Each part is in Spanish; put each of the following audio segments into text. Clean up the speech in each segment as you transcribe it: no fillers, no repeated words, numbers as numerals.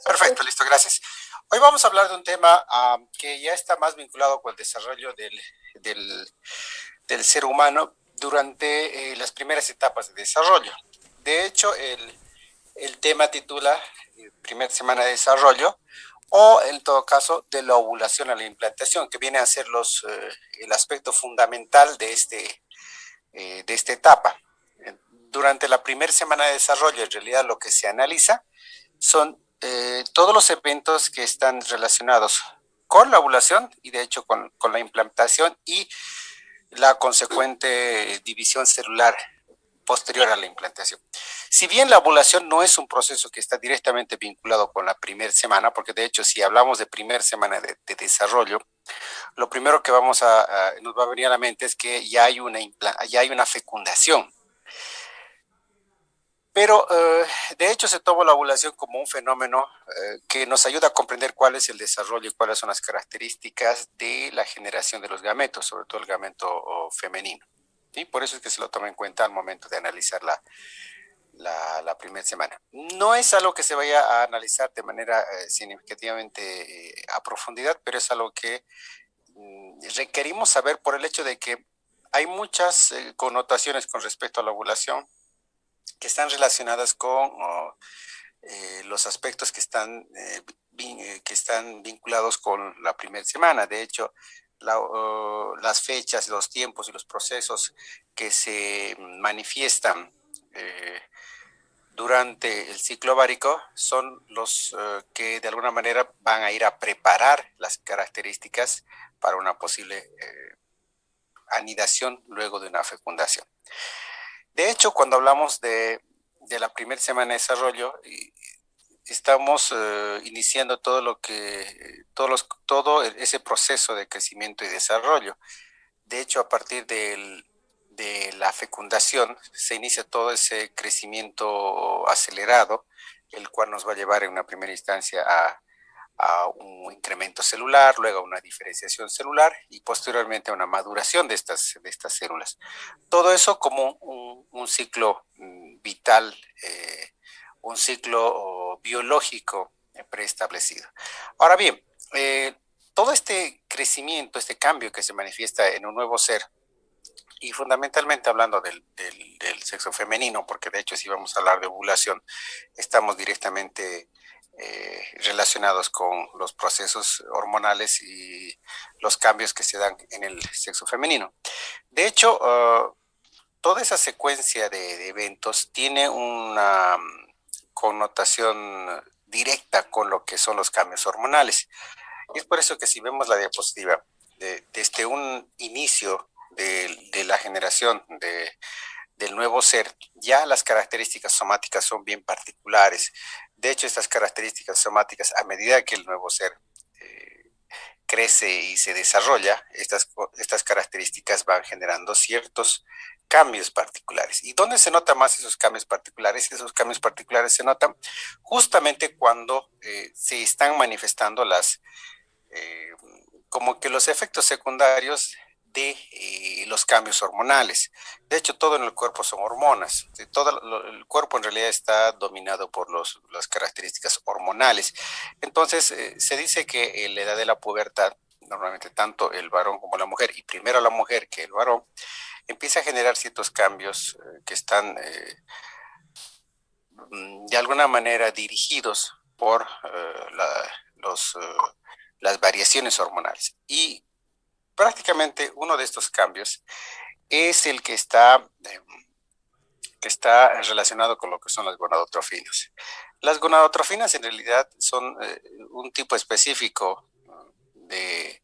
Perfecto, listo, gracias. Hoy vamos a hablar de un tema que ya está más vinculado con el desarrollo del, del ser humano durante las primeras etapas de desarrollo. De hecho, el tema titula Primera Semana de Desarrollo o, en todo caso, de la ovulación a la implantación, que viene a ser el aspecto fundamental de esta etapa. Durante la primera semana de desarrollo, en realidad lo que se analiza son todos los eventos que están relacionados con la ovulación y de hecho con la implantación y la consecuente división celular posterior a la implantación. Si bien la ovulación no es un proceso que está directamente vinculado con la primera semana, porque de hecho si hablamos de primera semana de desarrollo, lo primero que nos va a venir a la mente es que ya hay una fecundación. Pero de hecho se toma la ovulación como un fenómeno que nos ayuda a comprender cuál es el desarrollo y cuáles son las características de la generación de los gametos, sobre todo el gameto femenino. ¿Sí? Por eso es que se lo toma en cuenta al momento de analizar la primera semana. No es algo que se vaya a analizar de manera significativamente a profundidad, pero es algo que requerimos saber por el hecho de que hay muchas connotaciones con respecto a la ovulación que están relacionadas con los aspectos que están vinculados con la primera semana. De hecho, las fechas, los tiempos y los procesos que se manifiestan durante el ciclo ovárico son los que de alguna manera van a ir a preparar las características para una posible anidación luego de una fecundación. De hecho, cuando hablamos de la primera semana de desarrollo, estamos iniciando todo ese proceso de crecimiento y desarrollo. De hecho, a partir de la fecundación se inicia todo ese crecimiento acelerado, el cual nos va a llevar en una primera instancia a un incremento celular, luego a una diferenciación celular y posteriormente a una maduración de estas células. Todo eso como un ciclo vital, un ciclo biológico preestablecido. Ahora bien, todo este crecimiento, este cambio que se manifiesta en un nuevo ser, y fundamentalmente hablando del sexo femenino, porque de hecho si vamos a hablar de ovulación, estamos directamente relacionados con los procesos hormonales y los cambios que se dan en el sexo femenino. De hecho, toda esa secuencia de eventos tiene una connotación directa con lo que son los cambios hormonales. Y es por eso que si vemos la diapositiva, desde un inicio de la generación del nuevo ser, ya las características somáticas son bien particulares. De hecho, estas características somáticas, a medida que el nuevo ser crece y se desarrolla, estas características van generando ciertos cambios particulares. ¿Y dónde se notan más esos cambios particulares? Esos cambios particulares se notan justamente cuando se están manifestando eh, como que los efectos secundarios de los cambios hormonales. De hecho, todo en el cuerpo son hormonas. El cuerpo en realidad está dominado por las características hormonales. Entonces, se dice que en la edad de la pubertad, normalmente tanto el varón como la mujer, y primero la mujer que el varón, empieza a generar ciertos cambios que están de alguna manera dirigidos por las variaciones hormonales. Y prácticamente uno de estos cambios es el que está relacionado con lo que son las gonadotrofinas. Las gonadotrofinas en realidad son un tipo específico de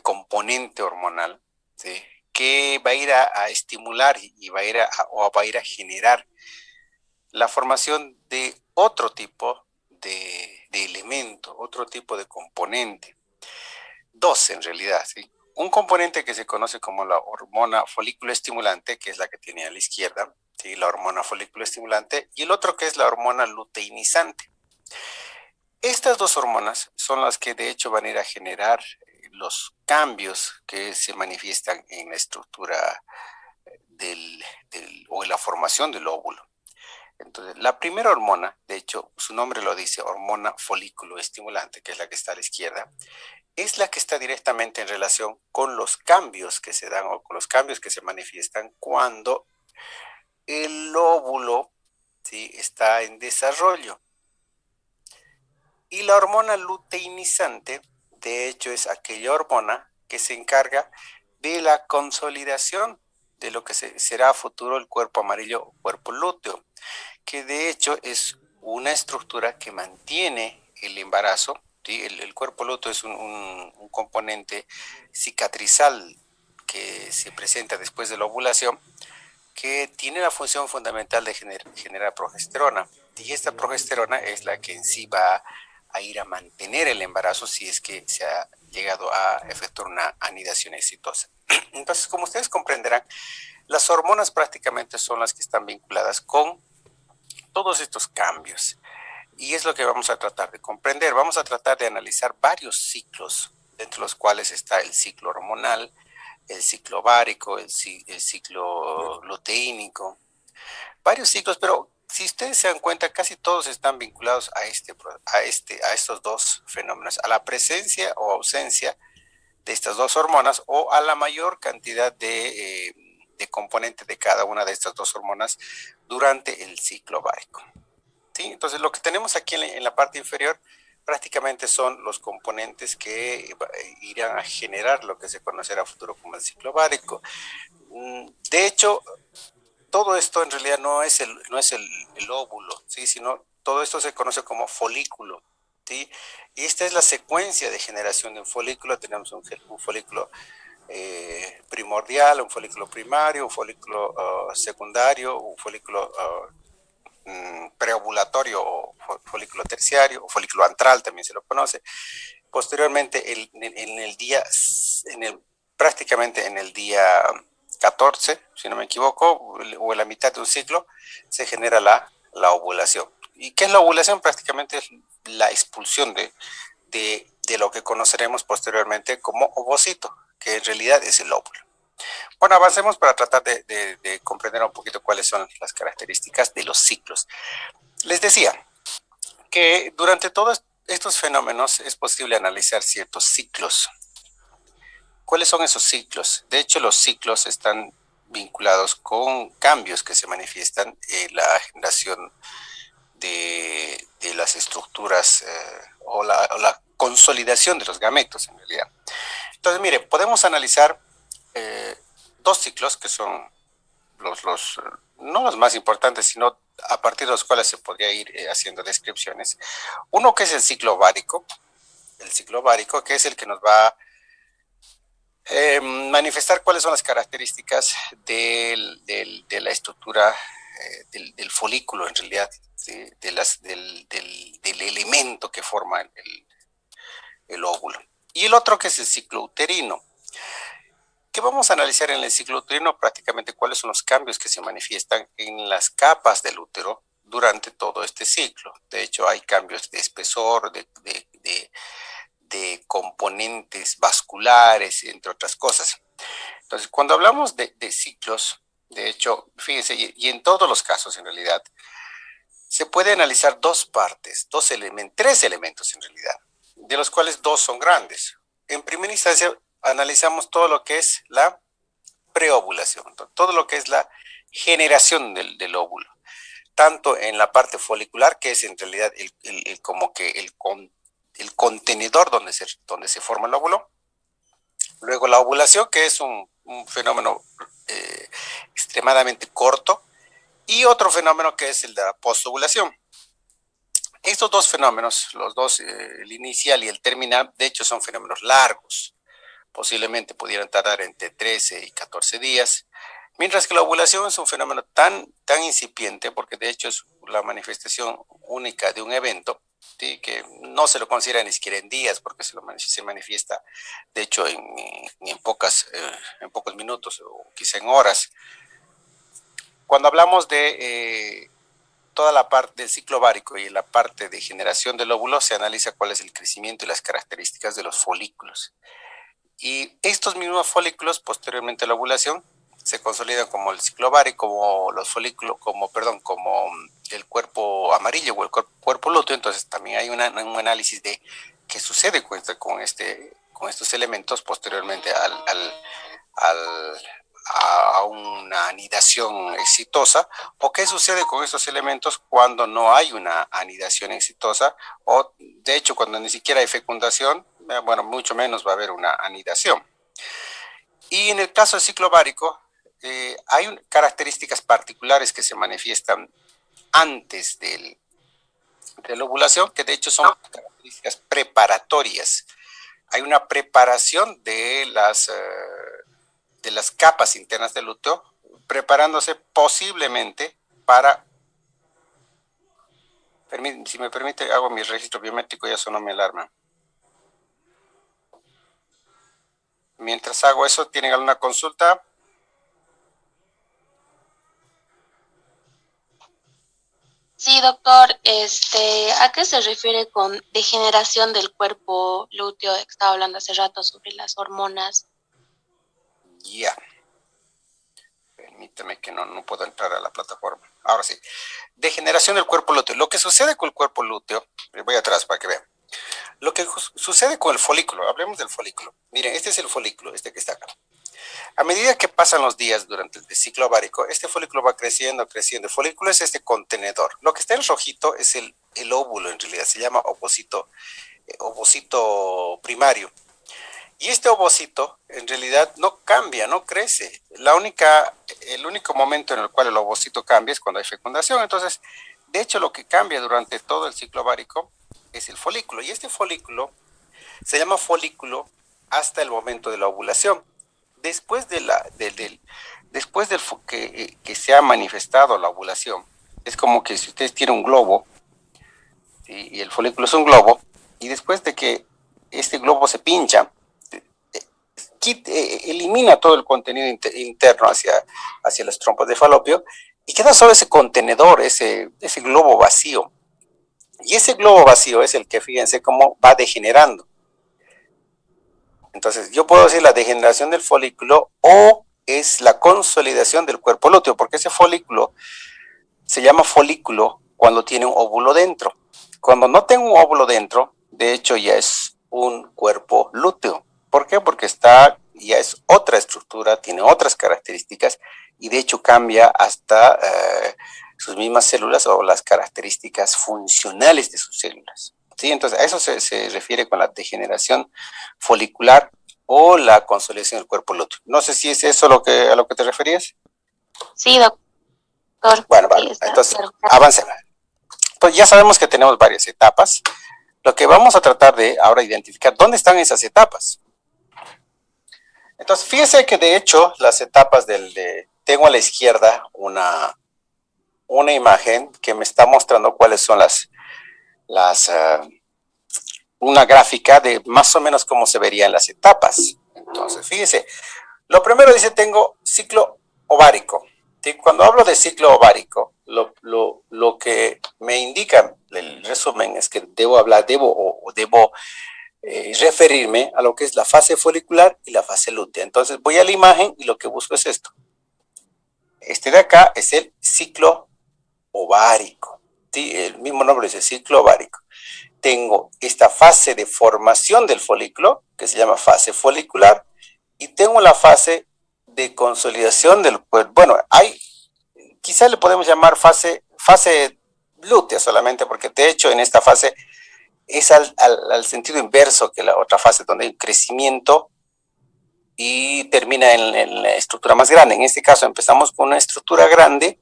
componente hormonal, ¿sí? Que va a ir a estimular y va a ir a generar la formación de otro tipo de elemento, otro tipo de componente. Dos en realidad, ¿sí? Un componente que se conoce como la hormona folículo estimulante, que es la que tiene a la izquierda, ¿sí? La hormona folículo estimulante, y el otro que es la hormona luteinizante. Estas dos hormonas son las que de hecho van a ir a generar los cambios que se manifiestan en la estructura o en la formación del óvulo. Entonces, la primera hormona, de hecho su nombre lo dice, hormona folículo estimulante, que es la que está a la izquierda, es la que está directamente en relación con los cambios que se dan o con los cambios que se manifiestan cuando el óvulo, ¿sí?, está en desarrollo. Y la hormona luteinizante, de hecho, es aquella hormona que se encarga de la consolidación de lo que será a futuro el cuerpo amarillo o cuerpo lúteo, que de hecho es una estructura que mantiene el embarazo. ¿Sí? El cuerpo lúteo es un componente cicatrizal que se presenta después de la ovulación, que tiene la función fundamental de generar progesterona. Y esta progesterona es la que en sí va a ir a mantener el embarazo si es que se ha llegado a efectuar una anidación exitosa. Entonces, como ustedes comprenderán, las hormonas prácticamente son las que están vinculadas con todos estos cambios. Y es lo que vamos a tratar de comprender. Vamos a tratar de analizar varios ciclos, entre los cuales está el ciclo hormonal, el ciclo ovárico, el ciclo luteínico, varios ciclos, pero si ustedes se dan cuenta, casi todos están vinculados a estos dos fenómenos, a la presencia o ausencia de estas dos hormonas o a la mayor cantidad de componentes de cada una de estas dos hormonas durante el ciclo ovárico. ¿Sí? Entonces, lo que tenemos aquí en la parte inferior prácticamente son los componentes que irán a generar lo que se conocerá a futuro como el ciclo ovárico. De hecho, todo esto en realidad no es el óvulo, ¿sí?, sino todo esto se conoce como folículo. ¿Sí? Y esta es la secuencia de generación de un folículo. Tenemos un folículo primordial, un folículo primario, un folículo secundario, un folículo preovulatorio o folículo terciario, o folículo antral también se lo conoce. Posteriormente, prácticamente en el día 14, si no me equivoco, o en la mitad de un ciclo, se genera la ovulación. ¿Y qué es la ovulación? Prácticamente es la expulsión de lo que conoceremos posteriormente como ovocito, que en realidad es el óvulo. Bueno, avancemos para tratar de comprender un poquito cuáles son las características de los ciclos. Les decía que durante todos estos fenómenos es posible analizar ciertos ciclos. ¿Cuáles son esos ciclos? De hecho, los ciclos están vinculados con cambios que se manifiestan en la generación de las estructuras o la consolidación de los gametos, en realidad. Entonces, mire, podemos analizar dos ciclos que son no los más importantes, sino a partir de los cuales se podría ir haciendo descripciones. Uno que es el ciclo ovárico que es el que nos va a manifestar cuáles son las características de la estructura del folículo, en realidad, ¿sí?, del elemento que forma el óvulo. Y el otro que es el ciclo uterino, que vamos a analizar en el ciclo uterino prácticamente cuáles son los cambios que se manifiestan en las capas del útero durante todo este ciclo. De hecho, hay cambios de espesor, de componentes vasculares, entre otras cosas. Entonces, cuando hablamos de ciclos, de hecho, fíjense, y en todos los casos en realidad, se puede analizar dos partes, tres elementos en realidad, de los cuales dos son grandes. En primera instancia, analizamos todo lo que es la preovulación, todo lo que es la generación del óvulo, tanto en la parte folicular, que es en realidad como que el contenedor donde se forma el óvulo. Luego la ovulación, que es un fenómeno extremadamente corto, y otro fenómeno que es el de la postovulación. Estos dos fenómenos, los dos, el inicial y el terminal, de hecho son fenómenos largos. Posiblemente pudieran tardar entre 13 y 14 días, mientras que la ovulación es un fenómeno tan incipiente, porque de hecho es la manifestación única de un evento, ¿sí?, que no se lo considera ni siquiera en días, porque se manifiesta, de hecho, en pocos minutos o quizá en horas. Cuando hablamos de toda la parte del ciclo ovárico y la parte de generación del óvulo, se analiza cuál es el crecimiento y las características de los folículos. Y estos mismos folículos, posteriormente a la ovulación, se consolidan como el ciclo ovárico, como los folículos, como el cuerpo amarillo o el cuerpo lúteo. Entonces también hay un análisis de qué sucede con estos elementos posteriormente a una anidación exitosa, o qué sucede con estos elementos cuando no hay una anidación exitosa, o de hecho cuando ni siquiera hay fecundación, bueno, mucho menos va a haber una anidación. Y en el caso del ciclo ovárico, hay características particulares que se manifiestan antes de la ovulación, que de hecho son características preparatorias. Hay una preparación de las capas internas del útero, preparándose posiblemente para, si me permite, hago mi registro biométrico, ya sonó mi alarma. Mientras hago eso, ¿tienen alguna consulta? Sí, doctor, ¿a qué se refiere con degeneración del cuerpo lúteo? Estaba hablando hace rato sobre las hormonas. Ya. Permítame que no puedo entrar a la plataforma. Ahora sí. Degeneración del cuerpo lúteo. Lo que sucede con el cuerpo lúteo, voy atrás para que vean. Lo que sucede con el folículo, hablemos del folículo. Miren, este es el folículo, este que está acá. A medida que pasan los días durante el ciclo ovárico, este folículo va creciendo, creciendo. El folículo es este contenedor. Lo que está en rojito es el óvulo, en realidad, se llama ovocito primario. Y este ovocito, en realidad, no cambia, no crece. El único momento en el cual el ovocito cambia es cuando hay fecundación. Entonces, de hecho, lo que cambia durante todo el ciclo ovárico es el folículo. Y este folículo se llama folículo hasta el momento de la ovulación. Después que se ha manifestado la ovulación, es como que si ustedes tienen un globo, ¿sí? Y el folículo es un globo, y después de que este globo se pincha, elimina todo el contenido interno hacia las trompas de falopio, y queda solo ese contenedor, ese globo vacío. Y ese globo vacío es el que, fíjense cómo va degenerando. Entonces, yo puedo decir la degeneración del folículo o es la consolidación del cuerpo lúteo, porque ese folículo se llama folículo cuando tiene un óvulo dentro. Cuando no tengo un óvulo dentro, de hecho ya es un cuerpo lúteo. ¿Por qué? Porque ya es otra estructura, tiene otras características y de hecho cambia hasta sus mismas células o las características funcionales de sus células. ¿Sí? Entonces, a eso se refiere con la degeneración folicular o la consolidación del cuerpo lúteo. No sé si es eso a lo que te referías. Sí, doctor. Bueno, Sí, vale. está Entonces, claro. avancemos. Pues ya sabemos que tenemos varias etapas. Lo que vamos a tratar de ahora identificar dónde están esas etapas. Entonces, fíjese que de hecho las etapas tengo a la izquierda una imagen que me está mostrando cuáles son una gráfica de más o menos cómo se verían las etapas. Entonces, fíjese, lo primero dice tengo ciclo ovárico. ¿Sí? Cuando hablo de ciclo ovárico, lo que me indica el resumen es que debo referirme a lo que es la fase folicular y la fase lútea. Entonces voy a la imagen y lo que busco es esto. Este de acá es el ciclo ovárico. ¿Sí? El mismo nombre dice ciclo ovárico. Tengo esta fase de formación del folículo, que se llama fase folicular, y tengo la fase de consolidación del cuerpo. Bueno, quizá le podemos llamar fase lútea solamente, porque de hecho en esta fase es al sentido inverso que la otra fase, donde hay un crecimiento y termina en la estructura más grande. En este caso empezamos con una estructura grande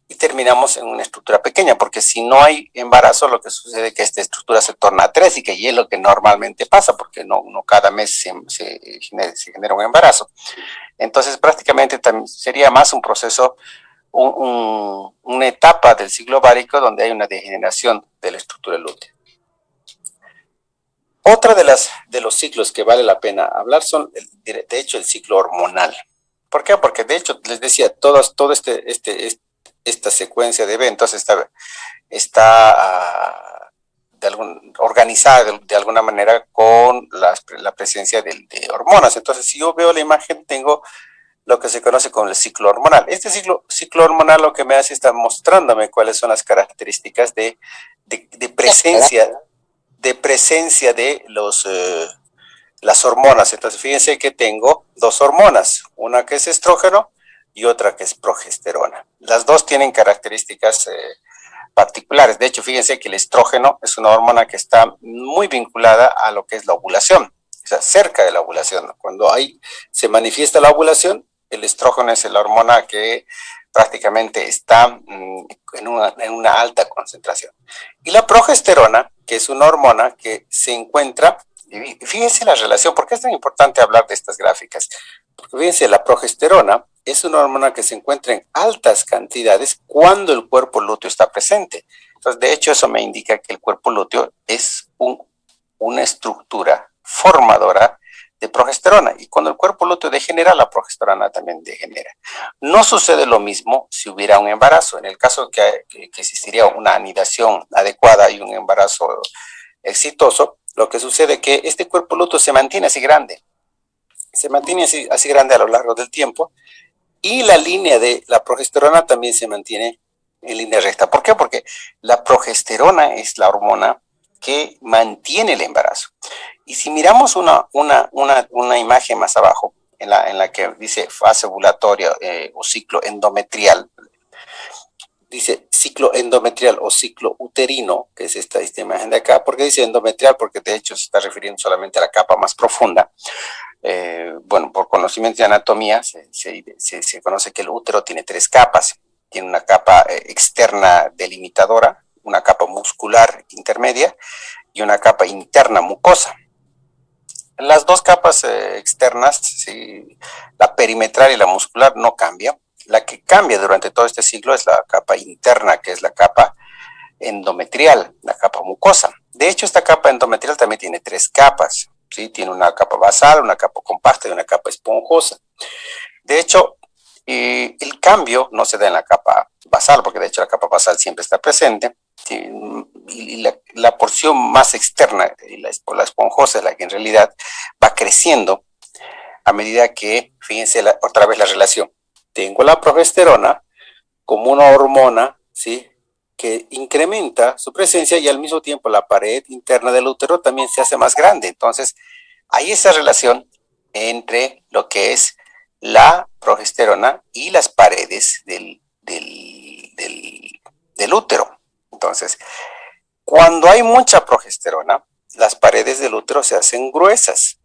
y terminamos en una estructura pequeña, porque si no hay embarazo, lo que sucede es que esta estructura se torna atrésica y es lo que normalmente pasa, porque no cada mes se genera un embarazo. Entonces, prácticamente sería más un proceso, una etapa del ciclo ovárico donde hay una degeneración de la estructura lútea. Otra de los ciclos que vale la pena hablar son, de hecho, el ciclo hormonal. ¿Por qué? Porque de hecho, les decía, toda esta secuencia de eventos está organizada de alguna manera con la presencia de hormonas. Entonces, si yo veo la imagen, tengo lo que se conoce como el ciclo hormonal. Este ciclo hormonal lo que me hace está mostrándome cuáles son las características de presencia de las hormonas. Entonces, fíjense que tengo dos hormonas, una que es estrógeno y otra que es progesterona. Las dos tienen características particulares. De hecho, fíjense que el estrógeno es una hormona que está muy vinculada a lo que es la ovulación, o sea, cerca de la ovulación. Cuando se manifiesta la ovulación, el estrógeno es la hormona que prácticamente está en una alta concentración. Y la progesterona, que es una hormona que se encuentra, y fíjense la relación, ¿por qué es tan importante hablar de estas gráficas? Porque fíjense, la progesterona es una hormona que se encuentra en altas cantidades cuando el cuerpo lúteo está presente. Entonces, de hecho, eso me indica que el cuerpo lúteo es una estructura formadora de progesterona, y cuando el cuerpo lúteo degenera, la progesterona también degenera. No sucede lo mismo si hubiera un embarazo. En el caso que existiría una anidación adecuada y un embarazo exitoso, lo que sucede es que este cuerpo lúteo se mantiene así grande, así grande a lo largo del tiempo, y la línea de la progesterona también se mantiene en línea recta. ¿Por qué? Porque la progesterona es la hormona que mantiene el embarazo. Y si miramos una imagen más abajo, en la que dice fase ovulatoria o ciclo endometrial, dice ciclo endometrial o ciclo uterino, que es esta imagen de acá. ¿Por qué dice endometrial? Porque de hecho se está refiriendo solamente a la capa más profunda. Bueno, por conocimiento de anatomía se conoce que el útero tiene tres capas. Tiene una capa externa delimitadora, una capa muscular intermedia y una capa interna mucosa. Las dos capas externas, ¿sí?, la perimetral y la muscular, no cambian. La que cambia durante todo este ciclo es la capa interna, que es la capa endometrial, la capa mucosa. De hecho, esta capa endometrial también tiene tres capas, ¿sí? Tiene una capa basal, una capa compacta y una capa esponjosa. De hecho, el cambio no se da en la capa basal, porque de hecho la capa basal siempre está presente, ¿sí? Y la porción más externa, la esponjosa, es la que en realidad va creciendo a medida que, fíjense otra vez la relación. Tengo la progesterona como una hormona, ¿sí?, que incrementa su presencia, y al mismo tiempo la pared interna del útero también se hace más grande. Entonces, hay esa relación entre lo que es la progesterona y las paredes del útero. Entonces, cuando hay mucha progesterona, las paredes del útero se hacen gruesas.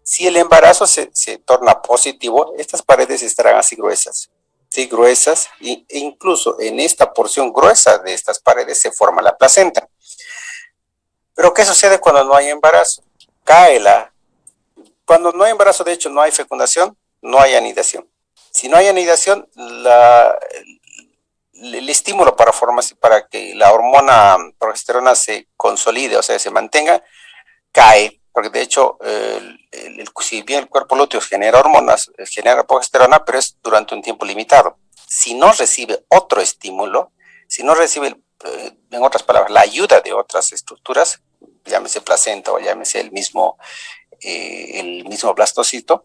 Si el embarazo se torna positivo, estas paredes estarán así gruesas. Sí, gruesas, e incluso en esta porción gruesa de estas paredes se forma la placenta. Pero ¿qué sucede cuando no hay embarazo? Cuando no hay embarazo, de hecho, no hay fecundación, no hay anidación. Si no hay anidación, el estímulo para que la hormona progesterona se consolide, o sea, se mantenga, cae, porque de hecho, si bien el cuerpo lúteo genera hormonas, genera progesterona, pero es durante un tiempo limitado. Si no recibe otro estímulo, si no recibe, en otras palabras, la ayuda de otras estructuras, llámese placenta o llámese el mismo blastocito,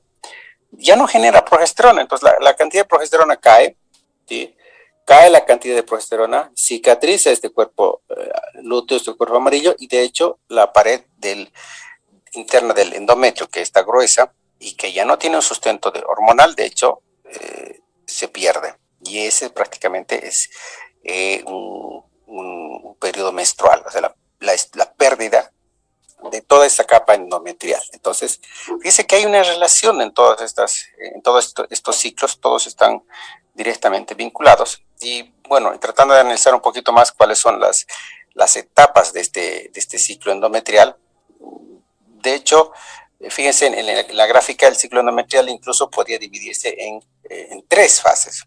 ya no genera progesterona. Entonces la cantidad de progesterona cae, ¿sí? Cae la cantidad de progesterona, cicatriza este cuerpo lúteo, este cuerpo amarillo, y de hecho la pared interna del endometrio, que está gruesa y que ya no tiene un sustento hormonal, de hecho, se pierde. Y ese prácticamente es un periodo menstrual, o sea, la pérdida de toda esta capa endometrial. Entonces, fíjese que hay una relación en todos estos ciclos, todos están directamente vinculados. Y bueno, tratando de analizar un poquito más cuáles son las etapas de este ciclo endometrial. De hecho, fíjense, en la gráfica del ciclo endometrial incluso podría dividirse en tres fases.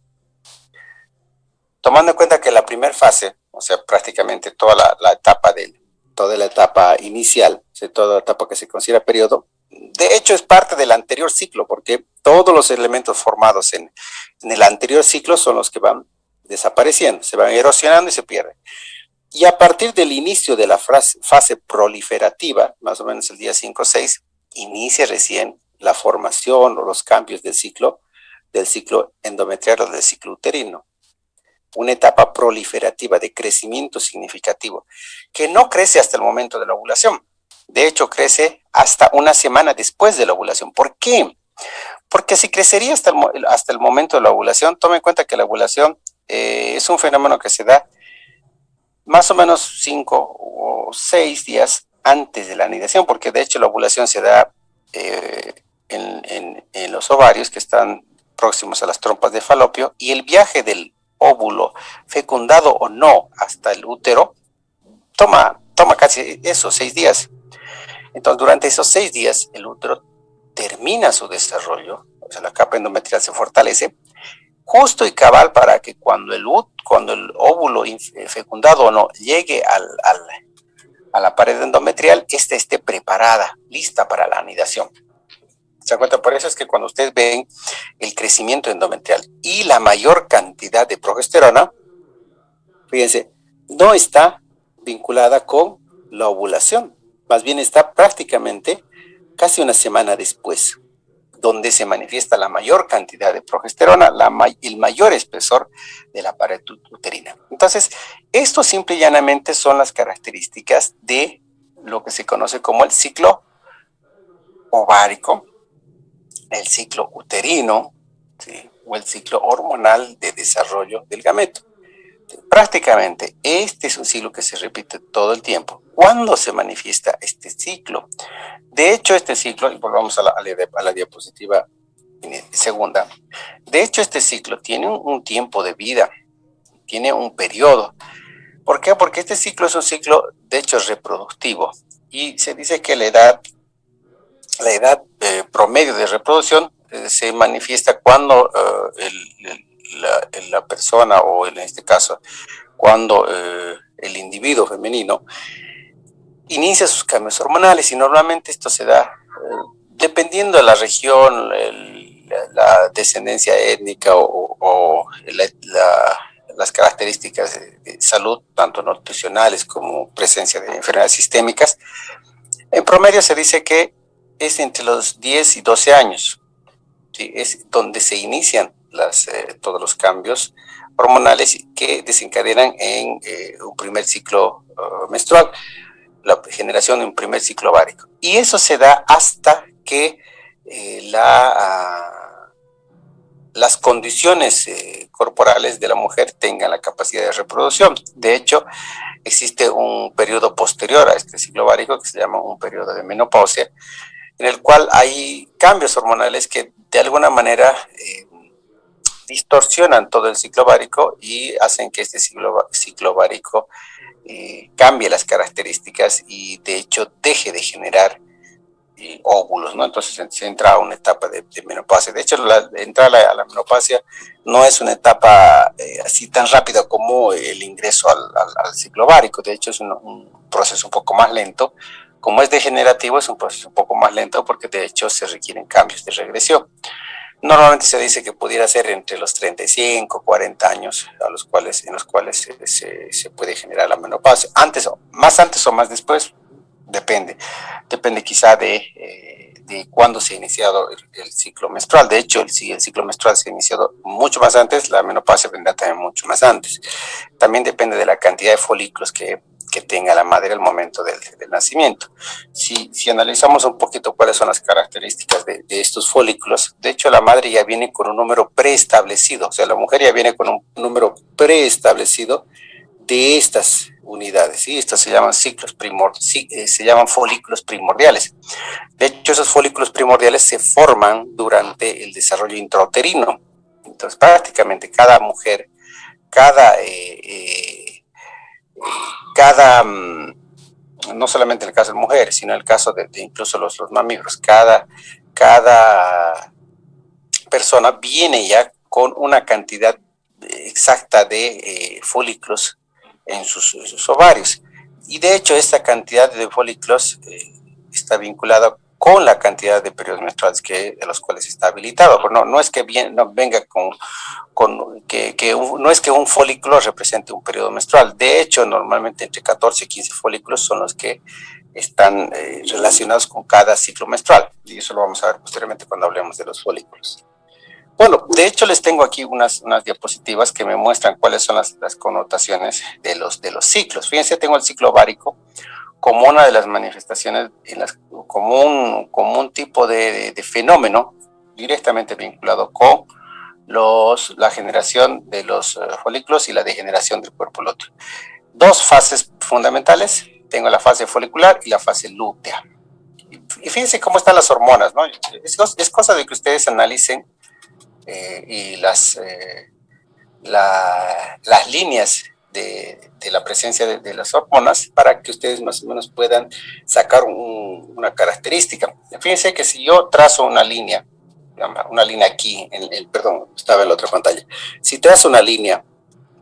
Tomando en cuenta que la primera fase, o sea, prácticamente toda toda la etapa inicial, o sea, toda la etapa que se considera periodo, de hecho es parte del anterior ciclo, porque todos los elementos formados en el anterior ciclo son los que van desapareciendo, se van erosionando y se pierden. Y a partir del inicio de la fase proliferativa, más o menos el día 5 o 6, inicia recién la formación o los cambios del ciclo del ciclo endometrial o del ciclo uterino. Una etapa proliferativa de crecimiento significativo, que no crece hasta el momento de la ovulación. De hecho, crece hasta una semana después de la ovulación. ¿Por qué? Porque si crecería hasta el momento de la ovulación, tome en cuenta que la ovulación es un fenómeno que se da más o menos 5 o 6 días antes de la anidación, porque de hecho la ovulación se da en los ovarios que están próximos a las trompas de falopio, y el viaje del óvulo, fecundado o no, hasta el útero, toma casi esos 6 días. Entonces, durante esos 6 días, el útero termina su desarrollo, o sea, la capa endometrial se fortalece, justo y cabal para que cuando el óvulo fecundado o no llegue a la pared endometrial, esta esté preparada, lista para la anidación. ¿Se dan cuenta? Por eso es que cuando ustedes ven el crecimiento endometrial y la mayor cantidad de progesterona, fíjense, no está vinculada con la ovulación, más bien está prácticamente casi una semana después, donde se manifiesta la mayor cantidad de progesterona, el mayor espesor de la pared uterina. Entonces, esto simple y llanamente son las características de lo que se conoce como el ciclo ovárico, el ciclo uterino, ¿sí?, o el ciclo hormonal de desarrollo del gameto. Prácticamente este es un ciclo que se repite todo el tiempo. ¿Cuándo se manifiesta este ciclo? De hecho, este ciclo, y volvamos a la diapositiva segunda, de hecho este ciclo tiene un tiempo de vida, tiene un periodo. ¿Por qué? Porque este ciclo es un ciclo, de hecho, reproductivo, y se dice que la edad promedio de reproducción se manifiesta cuando la persona, o en este caso, cuando el individuo femenino inicia sus cambios hormonales, y normalmente esto se da dependiendo de la región, la descendencia étnica o las características de salud, tanto nutricionales como presencia de enfermedades sistémicas. En promedio se dice que es entre los 10 y 12 años, ¿sí? Es donde se inician todos los cambios hormonales que desencadenan en un primer ciclo menstrual, la generación de un primer ciclo ovárico. Y eso se da hasta que las condiciones corporales de la mujer tengan la capacidad de reproducción. De hecho, existe un periodo posterior a este ciclo ovárico que se llama un periodo de menopausia, en el cual hay cambios hormonales que de alguna manera distorsionan todo el ciclo ovárico y hacen que este ciclo ovárico cambie las características y de hecho deje de generar óvulos, ¿no? Entonces se entra a una etapa de menopausia. De hecho, la entrada a la menopausia no es una etapa así tan rápida como el ingreso al ciclo ovárico. De hecho, es un proceso un poco más lento. Como es degenerativo, es un proceso un poco más lento porque de hecho se requieren cambios de regresión. Normalmente se dice que pudiera ser entre los 35, 40 años en los cuales se puede generar la menopausia. Más antes o más después, depende quizá de cuándo se ha iniciado el ciclo menstrual. De hecho, si el ciclo menstrual se ha iniciado mucho más antes, la menopausia vendrá también mucho más antes. También depende de la cantidad de folículos que tenga la madre al momento del nacimiento. Si analizamos un poquito cuáles son las características de estos folículos, de hecho la madre ya viene con un número preestablecido, o sea, la mujer ya viene con un número preestablecido de estas unidades, y estas se llaman se llaman folículos primordiales. De hecho, esos folículos primordiales se forman durante el desarrollo intrauterino. Entonces, prácticamente cada mujer, no solamente en el caso de mujeres, sino en el caso de incluso los mamíferos, cada persona viene ya con una cantidad exacta de folículos en sus ovarios. Y de hecho, esta cantidad de folículos está vinculada con la cantidad de periodos menstruales de los cuales está habilitado. No es que venga no es que un folículo represente un periodo menstrual. De hecho, normalmente entre 14 y 15 folículos son los que están relacionados con cada ciclo menstrual. Y eso lo vamos a ver posteriormente cuando hablemos de los folículos. Bueno, de hecho les tengo aquí unas diapositivas que me muestran cuáles son las connotaciones de los ciclos. Fíjense, tengo el ciclo ovárico como una de las manifestaciones, como un tipo de fenómeno directamente vinculado con la generación de los folículos y la degeneración del cuerpo lúteo. Dos fases fundamentales, tengo la fase folicular y la fase lútea. Y fíjense cómo están las hormonas, ¿no? Es cosa de que ustedes analicen y las líneas de la presencia de las hormonas para que ustedes más o menos puedan sacar una característica. Fíjense que si yo trazo una línea aquí, perdón, estaba en la otra pantalla, si trazo una línea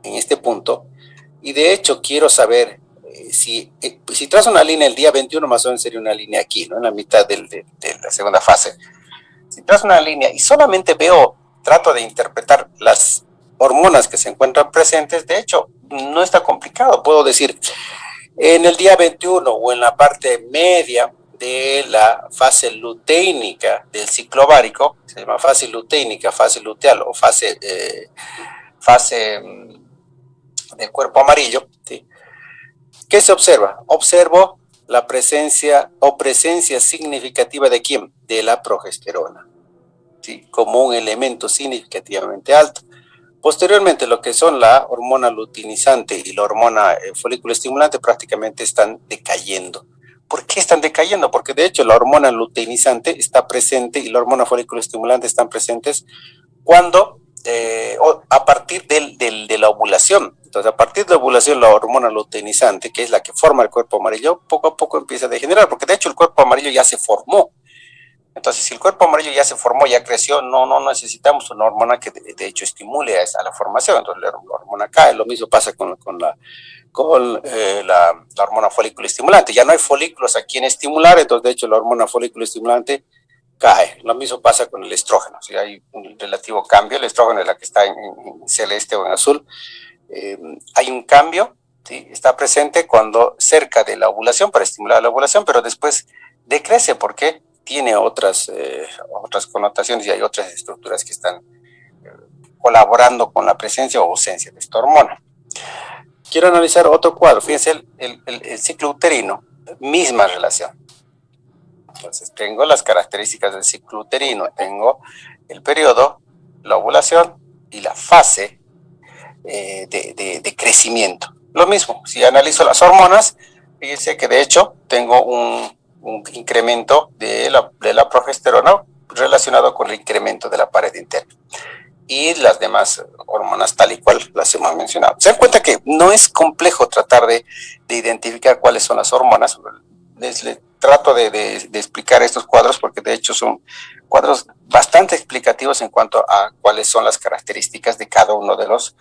en este punto, y de hecho quiero saber si trazo una línea el día 21, más o menos sería una línea aquí, ¿no? En la mitad de la segunda fase. Si trazo una línea y solamente trato de interpretar las hormonas que se encuentran presentes, de hecho, no está complicado. Puedo decir, en el día 21 o en la parte media de la fase luteínica del ciclo ovárico, se llama fase luteínica, fase luteal o fase del cuerpo amarillo, ¿sí? ¿Qué se observa? Observo la presencia significativa de ¿quién? De la progesterona, ¿sí? Como un elemento significativamente alto. Posteriormente, lo que son la hormona luteinizante y la hormona folículo estimulante prácticamente están decayendo. ¿Por qué están decayendo? Porque de hecho la hormona luteinizante está presente y la hormona folículo estimulante están presentes cuando, a partir de la ovulación. Entonces, a partir de la ovulación, la hormona luteinizante, que es la que forma el cuerpo amarillo, poco a poco empieza a degenerar, porque de hecho el cuerpo amarillo ya se formó. Entonces, si el cuerpo amarillo ya se formó, ya creció, no necesitamos una hormona que de hecho estimule a la formación. Entonces, la hormona cae. Lo mismo pasa con la hormona folículo estimulante. Ya no hay folículos a quien estimular, entonces de hecho la hormona folículo estimulante cae. Lo mismo pasa con el estrógeno. Si hay un relativo cambio, el estrógeno es la que está en celeste o en azul. Hay un cambio, ¿sí? Está presente cuando cerca de la ovulación, para estimular la ovulación, pero después decrece porque tiene otras connotaciones y hay otras estructuras que están colaborando con la presencia o ausencia de esta hormona. Quiero analizar otro cuadro. Fíjense, el ciclo uterino, misma relación. Entonces, tengo las características del ciclo uterino, tengo el periodo, la ovulación y la fase de crecimiento. Lo mismo, si analizo las hormonas, fíjense que de hecho tengo un incremento de la progesterona relacionado con el incremento de la pared interna. Y las demás hormonas tal y cual las hemos mencionado. Se dan cuenta que no es complejo tratar de identificar cuáles son las hormonas. Les trato de explicar estos cuadros porque de hecho son cuadros bastante explicativos en cuanto a cuáles son las características de cada uno de los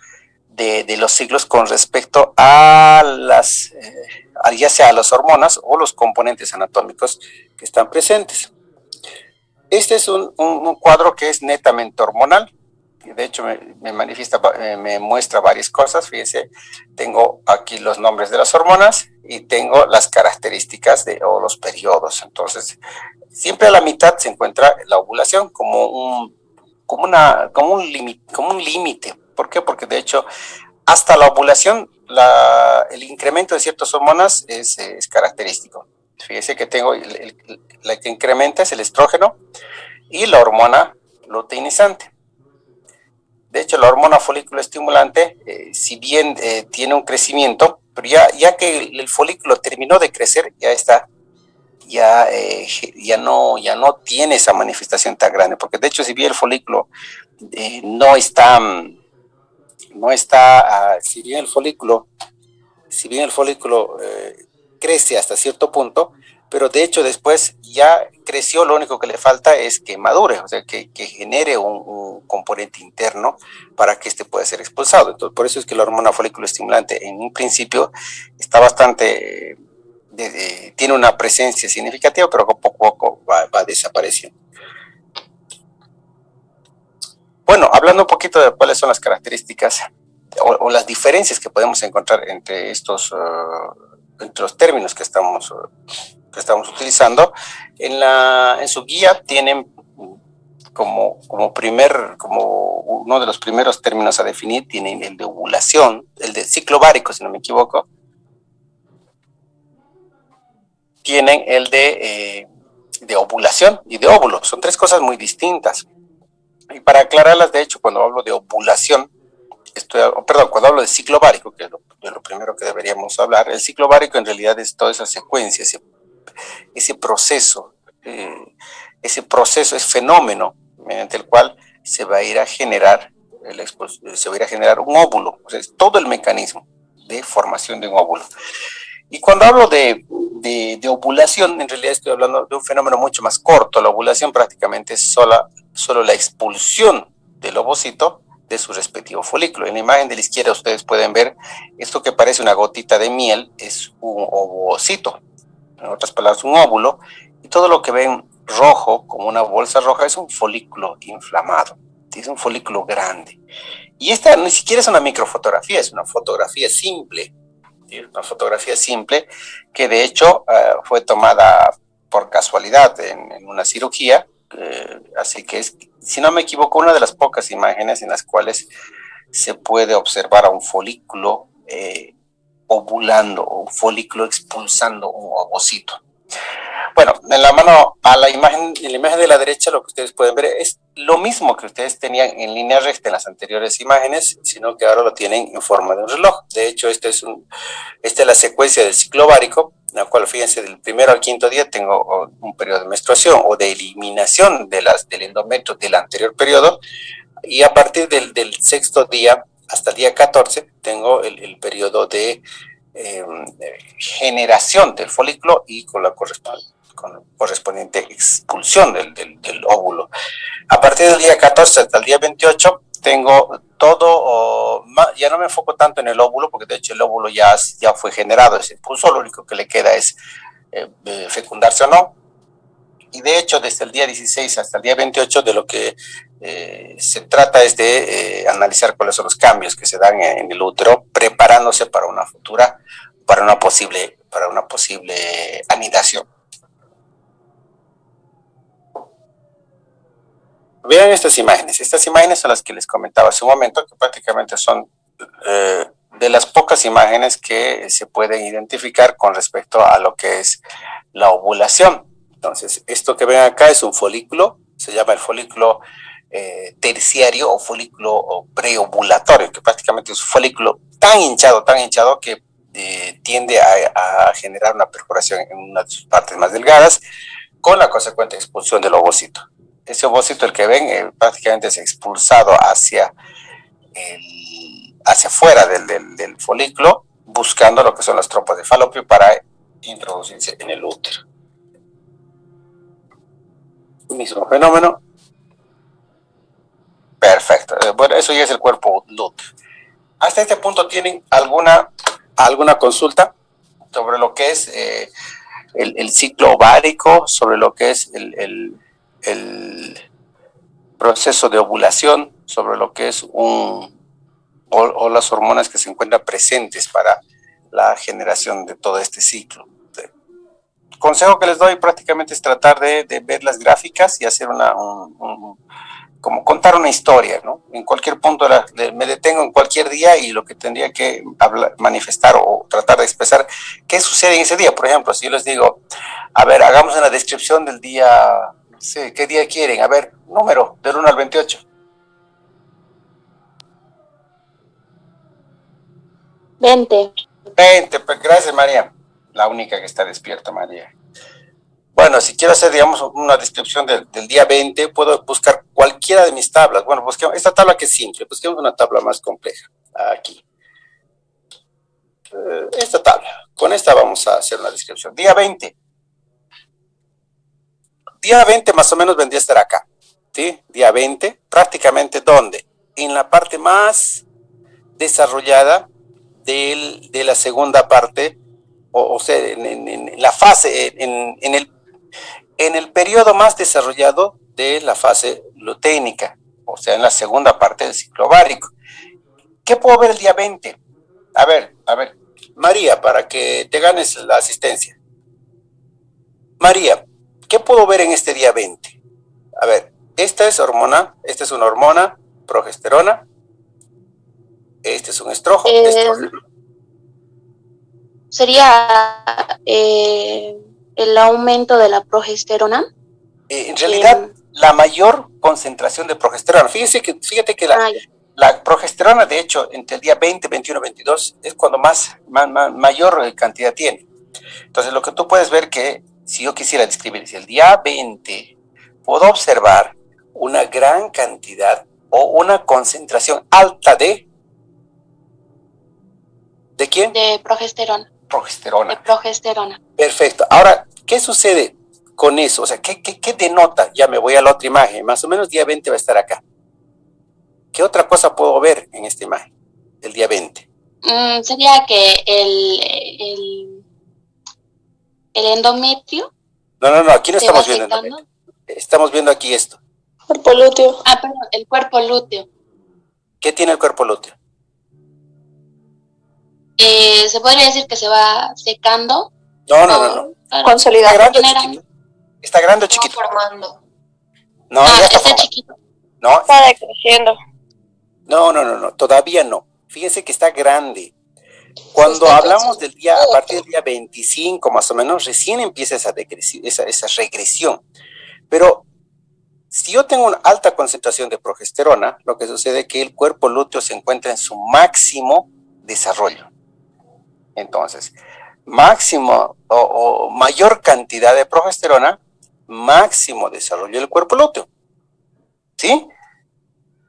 ciclos con respecto a ya sea a las hormonas o los componentes anatómicos que están presentes. Este es un cuadro que es netamente hormonal. De hecho, me muestra varias cosas. Fíjense, tengo aquí los nombres de las hormonas y tengo las características o los periodos. Entonces, siempre a la mitad se encuentra la ovulación como un límite. ¿Por qué? Porque de hecho, hasta la ovulación, el incremento de ciertas hormonas es característico. Fíjense que tengo la que incrementa es el estrógeno y la hormona luteinizante. De hecho, la hormona folículo estimulante, si bien tiene un crecimiento, pero ya que el folículo terminó de crecer, ya no tiene esa manifestación tan grande, porque de hecho, si bien el folículo si bien el folículo crece hasta cierto punto, pero de hecho después ya creció, lo único que le falta es que madure, o sea, que genere un componente interno para que este pueda ser expulsado. Entonces, por eso es que la hormona folículo estimulante en un principio está bastante, tiene una presencia significativa, pero poco a poco va desapareciendo. Bueno, hablando un poquito de cuáles son las características o las diferencias que podemos encontrar entre entre los términos que estamos utilizando, en su guía tienen como uno de los primeros términos a definir, tienen el de ovulación, el de ciclo ovárico, si no me equivoco, tienen el de ovulación y de óvulo. Son tres cosas muy distintas. Y para aclararlas, de hecho, cuando hablo de ovulación, cuando hablo de ciclo ovárico, que es lo primero que deberíamos hablar, el ciclo ovárico en realidad es toda esa secuencia, ese proceso, ese fenómeno mediante el cual se va a ir a generar un óvulo. O sea, es todo el mecanismo de formación de un óvulo. Y cuando hablo de ovulación, en realidad estoy hablando de un fenómeno mucho más corto. La ovulación prácticamente es solo la expulsión del ovocito de su respectivo folículo. En la imagen de la izquierda ustedes pueden ver esto que parece una gotita de miel, es un ovocito, en otras palabras un óvulo, y todo lo que ven rojo, como una bolsa roja, es un folículo inflamado, es un folículo grande. Y esta ni siquiera es una microfotografía, es una fotografía simple, una fotografía simple que de hecho fue tomada por casualidad en una cirugía, así que es, si no me equivoco, una de las pocas imágenes en las cuales se puede observar a un folículo ovulando, o un folículo expulsando un ovocito. Bueno, en la imagen de la derecha, lo que ustedes pueden ver es lo mismo que ustedes tenían en línea recta en las anteriores imágenes, sino que ahora lo tienen en forma de un reloj. De hecho, esta es la secuencia del ciclo ovárico, en la cual, fíjense, del primero al quinto día tengo un periodo de menstruación o de eliminación del endometrio del anterior periodo, y a partir del sexto día hasta el día 14 tengo el periodo de generación del folículo y con la correspondiente expulsión del óvulo. A partir del día 14 hasta el día 28 tengo todo, ya no me enfoco tanto en el óvulo, porque de hecho el óvulo ya fue generado, ese impulso, lo único que le queda es fecundarse o no. Y de hecho, desde el día 16 hasta el día 28, de lo que se trata es de analizar cuáles son los cambios que se dan en el útero, preparándose para una posible anidación. Vean estas imágenes. Estas imágenes son las que les comentaba hace un momento, que prácticamente son de las pocas imágenes que se pueden identificar con respecto a lo que es la ovulación. Entonces, esto que ven acá es un folículo, se llama el folículo terciario o folículo preovulatorio, que prácticamente es un folículo tan hinchado que tiende a generar una perforación en una de sus partes más delgadas, con la consecuente expulsión del ovocito. Ese ovocito, el que ven, prácticamente es expulsado hacia afuera del folículo, buscando lo que son las trompas de Falopio para introducirse en el útero. Mismo fenómeno. Perfecto. Bueno, eso ya es el cuerpo lúteo. Hasta este punto, ¿tienen alguna consulta sobre lo que es el ciclo ovárico, sobre lo que es el proceso de ovulación, sobre lo que es o las hormonas que se encuentran presentes para la generación de todo este ciclo? El consejo que les doy prácticamente es tratar de ver las gráficas y hacer como contar una historia, ¿no? En cualquier punto me detengo en cualquier día y lo que tendría que manifestar o tratar de expresar qué sucede en ese día. Por ejemplo, si yo les digo, a ver, hagamos una descripción del día, no sé, ¿qué día quieren? A ver, número, del 1 al 28. 20. 20, pues gracias, María. La única que está despierta, María. Bueno, si quiero hacer, digamos, una descripción del día 20, puedo buscar cualquiera de mis tablas. Bueno, busquemos esta tabla que es simple, busquemos una tabla más compleja. Aquí. Esta tabla. Con esta vamos a hacer una descripción. Día 20. Día 20 más o menos vendría a estar acá. ¿Sí? Día 20, prácticamente ¿dónde? En la parte más desarrollada de la segunda parte, o sea, en la fase, en el periodo más desarrollado de la fase luteínica, o sea, en la segunda parte del ciclo ovárico. ¿Qué puedo ver el día 20? A ver, María, para que te ganes la asistencia. María, ¿qué puedo ver en este día 20? A ver, Esta es una hormona, progesterona. Este es un estrógeno. Sería el aumento de la progesterona. En realidad, la mayor concentración de progesterona. Fíjate que la progesterona, de hecho, entre el día 20, 21, 22, es cuando mayor cantidad tiene. Entonces, lo que tú puedes ver que, si yo quisiera describir, si el día 20 puedo observar una gran cantidad o una concentración alta ¿de quién? De progesterona. Progesterona. De progesterona. Perfecto. Ahora, ¿qué sucede con eso? O sea, ¿qué denota? Ya me voy a la otra imagen. Más o menos día 20 va a estar acá. ¿Qué otra cosa puedo ver en esta imagen? El día 20. Sería que el endometrio. No, aquí no estamos viendo endometrio. Estamos viendo aquí esto. Cuerpo lúteo. Perdón, el cuerpo lúteo. ¿Qué tiene el cuerpo lúteo? Se podría decir que se va secando. No. Consolidando. ¿Está grande o chiquito? Formando. No, ya está chiquito. No. Está decreciendo. No, todavía no. Fíjense que está grande. Cuando hablamos del día, a partir del día 25 más o menos, recién empieza esa regresión. Pero si yo tengo una alta concentración de progesterona, lo que sucede es que el cuerpo lúteo se encuentra en su máximo desarrollo. Entonces, máximo o mayor cantidad de progesterona, máximo desarrollo del cuerpo lúteo. ¿Sí?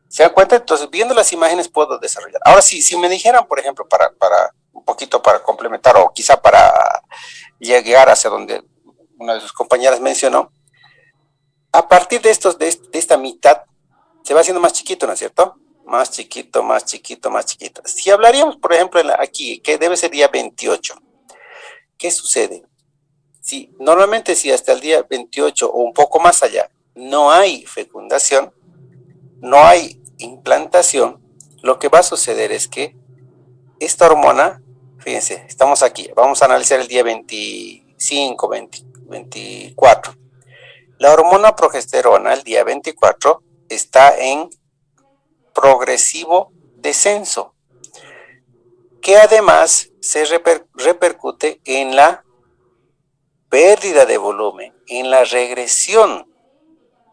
¿Se dan cuenta? Entonces, viendo las imágenes puedo desarrollar. Ahora, si me dijeran, por ejemplo, para un poquito para complementar o quizá para llegar hacia donde una de sus compañeras mencionó, a partir de esta mitad se va haciendo más chiquito, ¿no es cierto? Más chiquito. Si hablaríamos, por ejemplo, aquí, que debe ser día 28, ¿qué sucede? Normalmente si hasta el día 28 o un poco más allá no hay fecundación, no hay implantación, lo que va a suceder es que esta hormona, fíjense, estamos aquí, vamos a analizar el día 25, 24. La hormona progesterona, el día 24, está en progresivo descenso, que además se repercute en la pérdida de volumen, en la regresión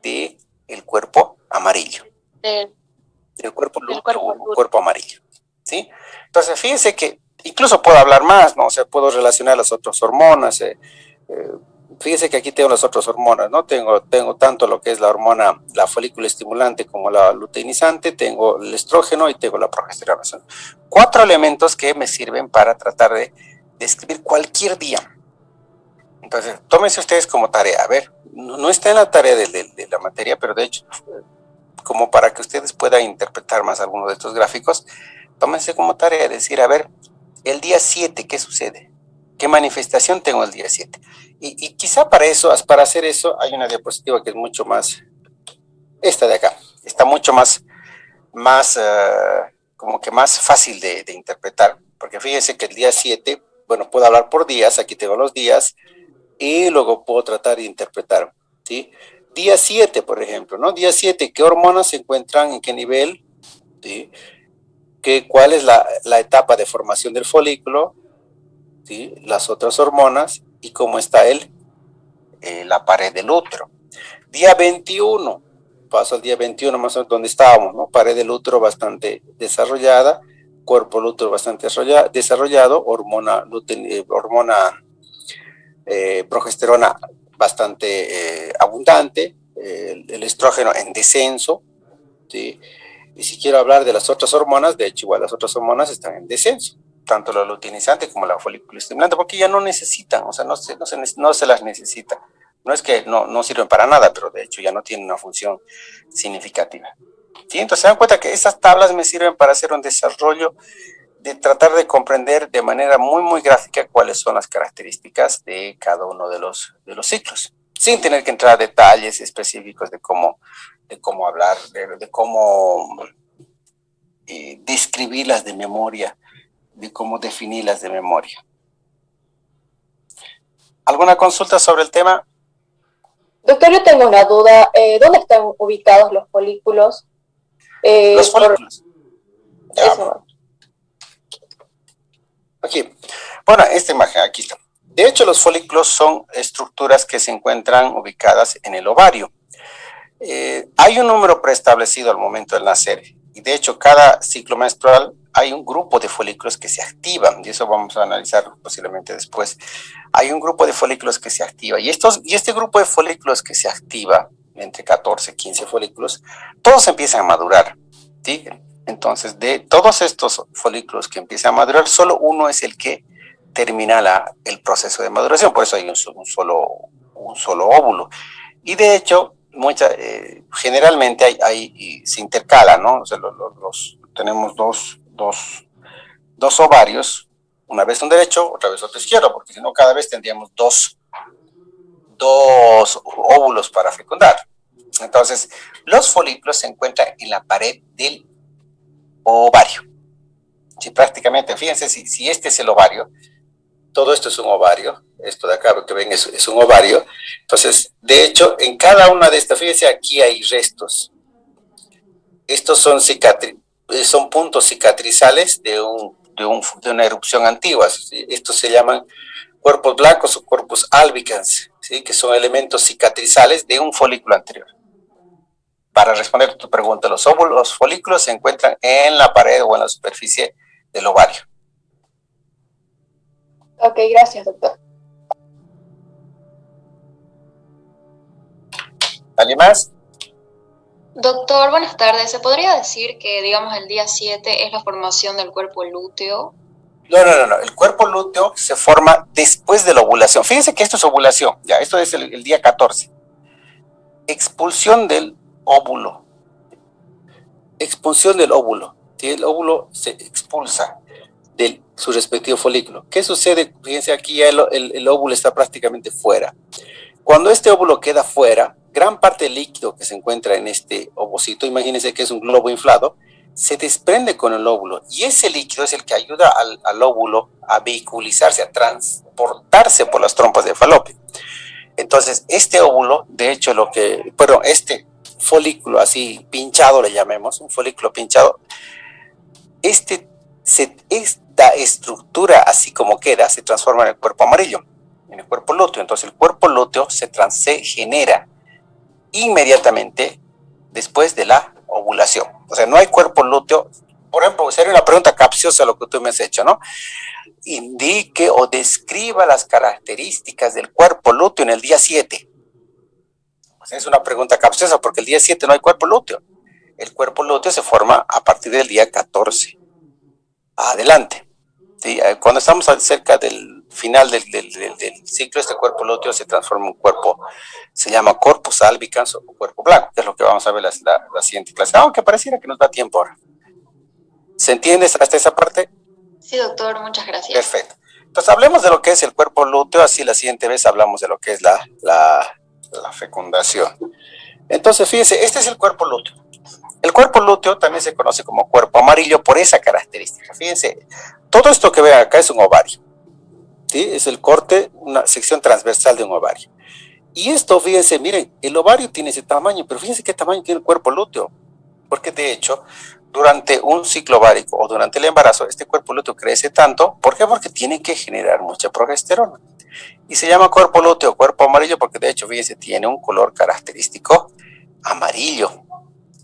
del cuerpo amarillo. Del cuerpo amarillo. ¿Sí? Entonces, fíjense que incluso puedo hablar más, ¿no? O sea, puedo relacionar las otras hormonas. Fíjense que aquí tengo las otras hormonas, ¿no? Tengo tanto lo que es la hormona, la folículo estimulante como la luteinizante, tengo el estrógeno y tengo la progesterona. Son 4 elementos que me sirven para tratar de describir cualquier día. Entonces, tómense ustedes como tarea. A ver, no está en la tarea de la materia, pero de hecho, como para que ustedes puedan interpretar más algunos de estos gráficos, tómense como tarea decir, a ver, el día 7, ¿qué sucede? ¿Qué manifestación tengo el día 7? Y quizá para hacer eso, hay una diapositiva que es mucho más, esta de acá, está mucho más como que más fácil de interpretar, porque fíjense que el día 7, bueno, puedo hablar por días, aquí tengo los días, y luego puedo tratar de interpretar, ¿sí? Día 7, por ejemplo, ¿no? Día 7, ¿qué hormonas se encuentran en qué nivel? ¿Sí? ¿Cuál es la etapa de formación del folículo? ¿Sí? Las otras hormonas y cómo está la pared del útero. Día 21, paso al día 21 más o menos donde estábamos, ¿no? Pared del útero bastante desarrollada, cuerpo del útero bastante desarrollado, hormona progesterona bastante abundante, el estrógeno en descenso, ¿sí? Y si quiero hablar de las otras hormonas, de hecho igual las otras hormonas están en descenso, tanto la luteinizante como la folículo estimulante, porque ya no necesitan, o sea, no se las necesita. No es que no sirven para nada, pero de hecho ya no tienen una función significativa. ¿Sí? Entonces se dan cuenta que estas tablas me sirven para hacer un desarrollo de tratar de comprender de manera muy gráfica cuáles son las características de cada uno de los ciclos, sin tener que entrar a detalles específicos de cómo hablar, de cómo describirlas de memoria, de cómo definirlas de memoria. ¿Alguna consulta sobre el tema? Doctor, yo tengo una duda. ¿Dónde están ubicados los folículos? Los folículos. Ya. Eso. Aquí. Bueno, esta imagen aquí está. De hecho, los folículos son estructuras que se encuentran ubicadas en el ovario. Hay un número preestablecido al momento del nacer y de hecho cada ciclo menstrual hay un grupo de folículos que se activan y eso vamos a analizar posiblemente después. Hay un grupo de folículos que se activa y este grupo de folículos que se activa, entre 14 y 15 folículos, todos empiezan a madurar, ¿sí? Entonces, de todos estos folículos que empiezan a madurar, solo uno es el que termina el proceso de maduración, por eso hay un solo óvulo. Y de hecho, generalmente se intercala, ¿no? O sea, tenemos dos ovarios, una vez un derecho, otra vez otro izquierdo, porque si no, cada vez tendríamos dos óvulos para fecundar. Entonces, los folículos se encuentran en la pared del ovario. Sí, prácticamente, fíjense, si este es el ovario, todo esto es un ovario, esto de acá, lo que ven es un ovario. Entonces, de hecho, en cada una de estas, fíjense, aquí hay restos. Estos son puntos cicatrizales de una erupción antigua. Estos se llaman cuerpos blancos o corpus albicans, ¿sí? Que son elementos cicatrizales de un folículo anterior. Para responder a tu pregunta, los folículos se encuentran en la pared o en la superficie del ovario. Ok, gracias, doctor. ¿Alguien más? Doctor, buenas tardes. ¿Se podría decir que, digamos, el día 7 es la formación del cuerpo lúteo? No. El cuerpo lúteo se forma después de la ovulación. Fíjense que esto es ovulación, ya, esto es el día 14. Expulsión del óvulo. Expulsión del óvulo. ¿Sí? El óvulo se expulsa de su respectivo folículo. ¿Qué sucede? Fíjense, aquí ya el óvulo está prácticamente fuera. Cuando este óvulo queda fuera, gran parte del líquido que se encuentra en este ovocito, imagínense que es un globo inflado, se desprende con el óvulo y ese líquido es el que ayuda al óvulo a vehiculizarse, a transportarse por las trompas de falopio. Entonces, este óvulo, de hecho, este folículo así pinchado le llamemos, un folículo pinchado, esta estructura así como queda se transforma en el cuerpo amarillo, en el cuerpo lúteo. Entonces el cuerpo lúteo se genera inmediatamente después de la ovulación. O sea, no hay cuerpo lúteo. Por ejemplo, sería una pregunta capciosa lo que tú me has hecho, ¿no? Indique o describa las características del cuerpo lúteo en el día 7. O sea, es una pregunta capciosa porque el día 7 no hay cuerpo lúteo. El cuerpo lúteo se forma a partir del día 14. Adelante. ¿Sí? Cuando estamos cerca del final del ciclo, este cuerpo lúteo se transforma en un cuerpo, se llama corpus albicans o cuerpo blanco, que es lo que vamos a ver la siguiente clase, aunque pareciera que nos da tiempo ahora. ¿Se entiende hasta esa parte? Sí, doctor, muchas gracias. Perfecto. Entonces hablemos de lo que es el cuerpo lúteo, así la siguiente vez hablamos de lo que es la fecundación. Entonces, fíjense, este es el cuerpo lúteo. El cuerpo lúteo también se conoce como cuerpo amarillo por esa característica. Fíjense, todo esto que ven acá es un ovario, ¿sí? Es el corte, una sección transversal de un ovario. Y esto, fíjense, miren, el ovario tiene ese tamaño, pero fíjense qué tamaño tiene el cuerpo lúteo. Porque de hecho, durante un ciclo ovárico o durante el embarazo, este cuerpo lúteo crece tanto. ¿Por qué? Porque tiene que generar mucha progesterona. Y se llama cuerpo lúteo, cuerpo amarillo, porque de hecho, fíjense, tiene un color característico amarillo.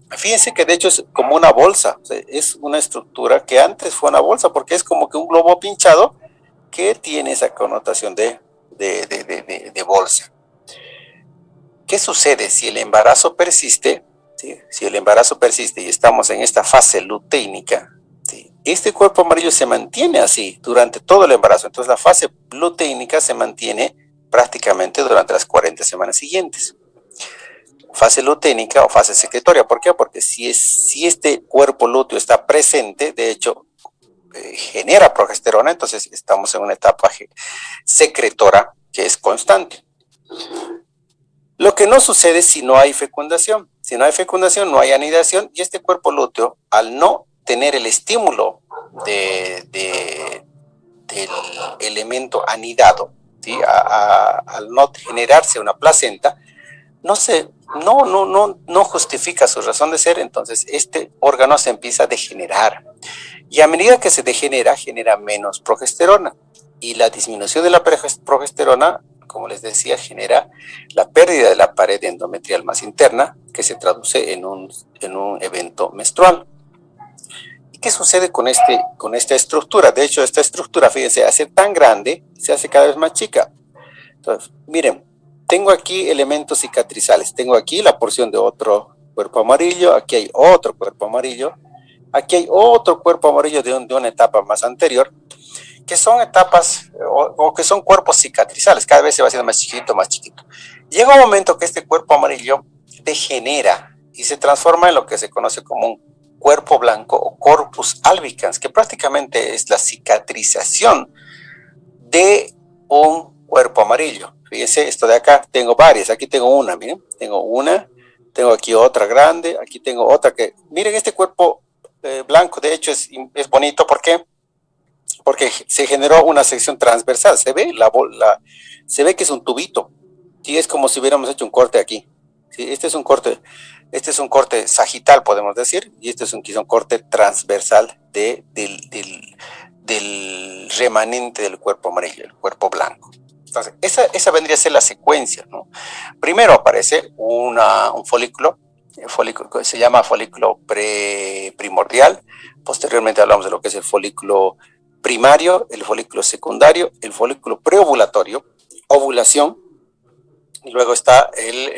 Fíjense que de hecho es como una bolsa, o sea, es una estructura que antes fue una bolsa porque es como que un globo pinchado que tiene esa connotación de bolsa. ¿Qué sucede si el embarazo persiste? ¿Sí? Si el embarazo persiste y estamos en esta fase luteínica, ¿sí? Este cuerpo amarillo se mantiene así durante todo el embarazo. Entonces la fase luteínica se mantiene prácticamente durante las 40 semanas siguientes. Fase luteínica o fase secretoria. ¿Por qué? Porque si este cuerpo lúteo está presente, de hecho, genera progesterona, entonces estamos en una etapa secretora que es constante. Lo que no sucede si no hay fecundación. Si no hay fecundación, no hay anidación, y este cuerpo lúteo, al no tener el estímulo del elemento anidado, ¿sí? Al no generarse una placenta, no justifica su razón de ser, entonces este órgano se empieza a degenerar. Y a medida que se degenera, genera menos progesterona. Y la disminución de la progesterona, como les decía, genera la pérdida de la pared endometrial más interna, que se traduce en un evento menstrual. ¿Y qué sucede con esta estructura? De hecho, esta estructura, fíjense, al ser tan grande, se hace cada vez más chica. Entonces, miren, tengo aquí elementos cicatrizales. Tengo aquí la porción de otro cuerpo amarillo, aquí hay otro cuerpo amarillo, aquí hay otro cuerpo amarillo de una etapa más anterior, que son etapas o que son cuerpos cicatrizales, cada vez se va haciendo más chiquito, más chiquito. Llega un momento que este cuerpo amarillo degenera y se transforma en lo que se conoce como un cuerpo blanco o corpus albicans, que prácticamente es la cicatrización de un cuerpo amarillo. Fíjense, esto de acá, tengo varias, aquí tengo una, miren, tengo aquí otra grande, aquí tengo otra que, miren este cuerpo blanco, de hecho es bonito, ¿por qué? Porque se generó una sección transversal, se ve se ve que es un tubito, ¿sí? Es como si hubiéramos hecho un corte aquí, ¿sí? Este es un corte sagital, podemos decir, y este es quizá un corte transversal del remanente del cuerpo amarillo, el cuerpo blanco. Entonces, esa vendría a ser la secuencia, ¿no? Primero aparece un folículo, se llama folículo primordial, posteriormente hablamos de lo que es el folículo primario, el folículo secundario, el folículo preovulatorio, ovulación, y luego está el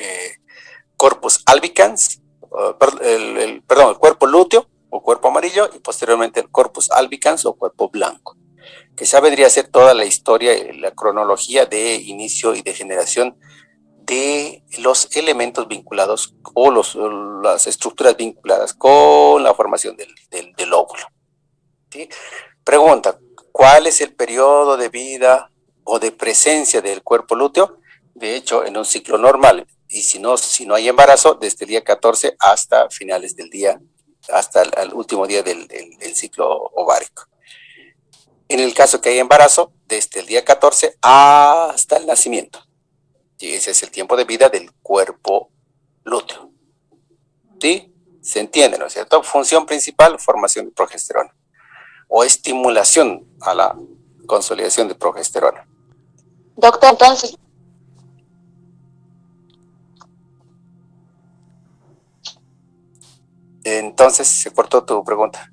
corpus albicans, el cuerpo lúteo o cuerpo amarillo, y posteriormente el corpus albicans o cuerpo blanco, que ya vendría a ser toda la historia, la cronología de inicio y de generación de los elementos vinculados o las estructuras vinculadas con la formación del óvulo. ¿Sí? Pregunta, ¿cuál es el periodo de vida o de presencia del cuerpo lúteo? De hecho, en un ciclo normal, y si no hay embarazo, desde el día 14 hasta finales del día, hasta el último día del ciclo ovárico. En el caso que hay embarazo, desde el día 14 hasta el nacimiento. Y ese es el tiempo de vida del cuerpo lúteo. ¿Sí? Se entiende, ¿no es cierto? Función principal, formación de progesterona o estimulación a la consolidación de progesterona. Doctor, entonces, Entonces, se cortó tu pregunta.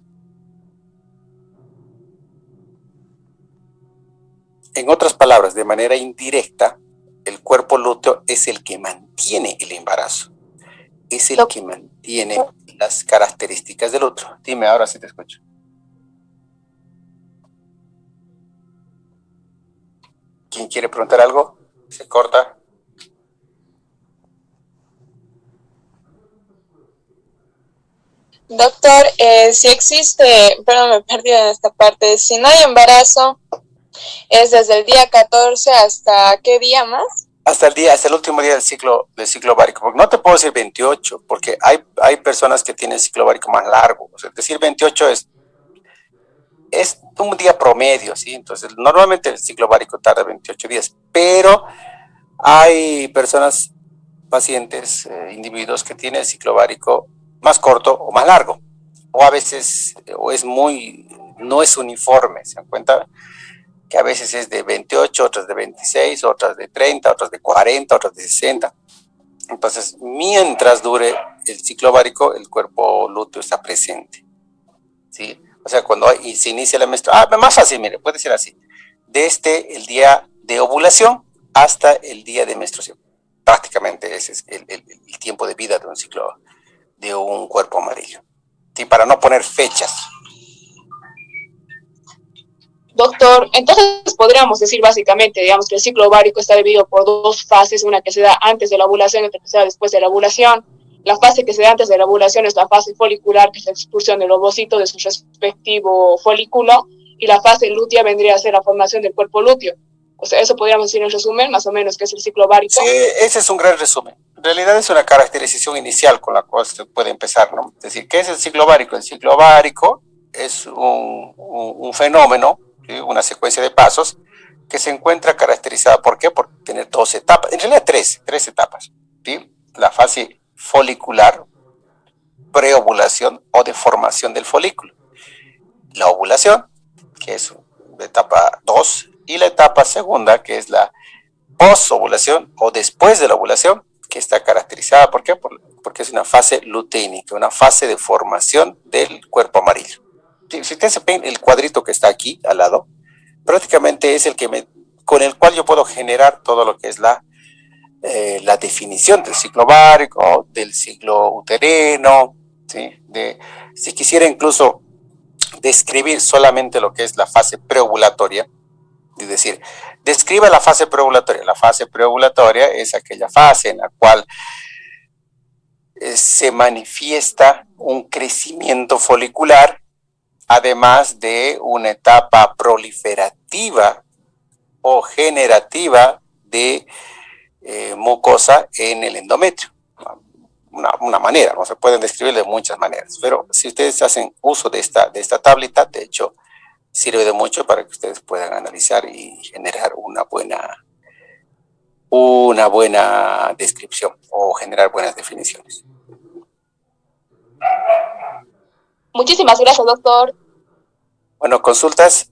En otras palabras, de manera indirecta, el cuerpo lúteo es el que mantiene el embarazo. Es el que mantiene las características del útero. Dime, ahora sí te escucho. ¿Quién quiere preguntar algo? Se corta. Doctor, si existe, perdón, me perdí en esta parte, si no hay embarazo, ¿es desde el día 14 hasta qué día más? Hasta el último día del ciclo ovárico. Porque no te puedo decir 28, porque hay personas que tienen ciclo ovárico más largo. O sea, decir 28 es un día promedio, ¿sí? Entonces, normalmente el ciclo ovárico tarda 28 días, pero hay pacientes, individuos que tienen el ciclo ovárico más corto o más largo, o a veces no es uniforme, ¿se dan cuenta? Que a veces es de 28, otras de 26, otras de 30, otras de 40, otras de 60. Entonces, mientras dure el ciclo ovárico, el cuerpo lúteo está presente, ¿sí? O sea, cuando se inicia la menstruación, más fácil, mire, puede ser así, desde el día de ovulación hasta el día de menstruación. Prácticamente ese es el tiempo de vida de un ciclo, de un cuerpo amarillo, ¿sí? Para no poner fechas. Doctor, entonces podríamos decir básicamente, digamos, que el ciclo ovárico está dividido por dos fases, una que se da antes de la ovulación y otra que se da después de la ovulación. La fase que se da antes de la ovulación es la fase folicular, que es la expulsión del ovocito de su respectivo folículo, y la fase lútea vendría a ser la formación del cuerpo lúteo. O sea, eso podríamos decir en resumen, más o menos, que es el ciclo ovárico. Sí, ese es un gran resumen. En realidad es una caracterización inicial con la cual se puede empezar, ¿no? Es decir, ¿qué es el ciclo ovárico? El ciclo ovárico es un fenómeno, ¿sí? Una secuencia de pasos que se encuentra caracterizada, ¿por qué? Por tener 2 etapas, en realidad tres etapas, ¿sí? la fase folicular, preovulación o de formación del folículo. La ovulación, que es la etapa 2, y la etapa segunda, que es la posovulación o después de la ovulación, que está caracterizada, ¿por qué? Porque es una fase luteínica, una fase de formación del cuerpo amarillo. Si ustedes se ven el cuadrito que está aquí al lado, prácticamente es el que con el cual yo puedo generar todo lo que es la definición del ciclo ovárico, del ciclo uterino, ¿sí? Si quisiera incluso describir solamente lo que es la fase preovulatoria, es decir, describe la fase preovulatoria. La fase preovulatoria es aquella fase en la cual se manifiesta un crecimiento folicular, además de una etapa proliferativa o generativa de mucosa en el endometrio. Una manera, no se pueden describir de muchas maneras, pero si ustedes hacen uso de esta tablita, de hecho, sirve de mucho para que ustedes puedan analizar y generar una buena descripción o generar buenas definiciones. Muchísimas gracias, doctor. Bueno, consultas.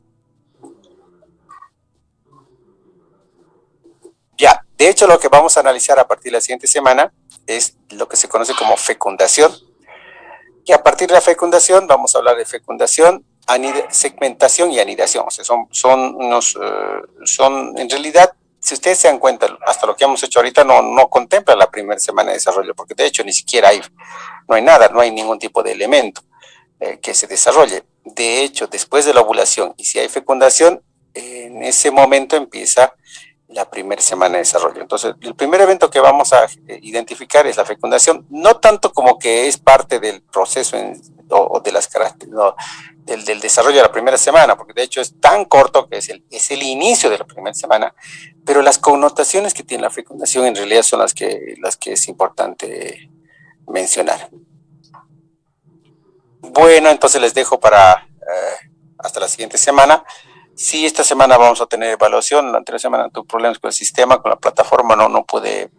Ya, de hecho lo que vamos a analizar a partir de la siguiente semana es lo que se conoce como fecundación. Y a partir de la fecundación vamos a hablar de fecundación, segmentación y anidación. O sea, son en realidad, si ustedes se dan cuenta, hasta lo que hemos hecho ahorita no contempla la primera semana de desarrollo, porque de hecho ni siquiera no hay nada, no hay ningún tipo de elemento que se desarrolle. De hecho, después de la ovulación y si hay fecundación, en ese momento empieza la primera semana de desarrollo. Entonces, el primer evento que vamos a identificar es la fecundación, no tanto como que es parte del proceso o de las características, del desarrollo de la primera semana, porque de hecho es tan corto que es el inicio de la primera semana, pero las connotaciones que tiene la fecundación en realidad son las que es importante mencionar. Bueno, entonces les dejo para hasta la siguiente semana. Sí, esta semana vamos a tener evaluación. La anterior semana tuve problemas con el sistema, con la plataforma, no pude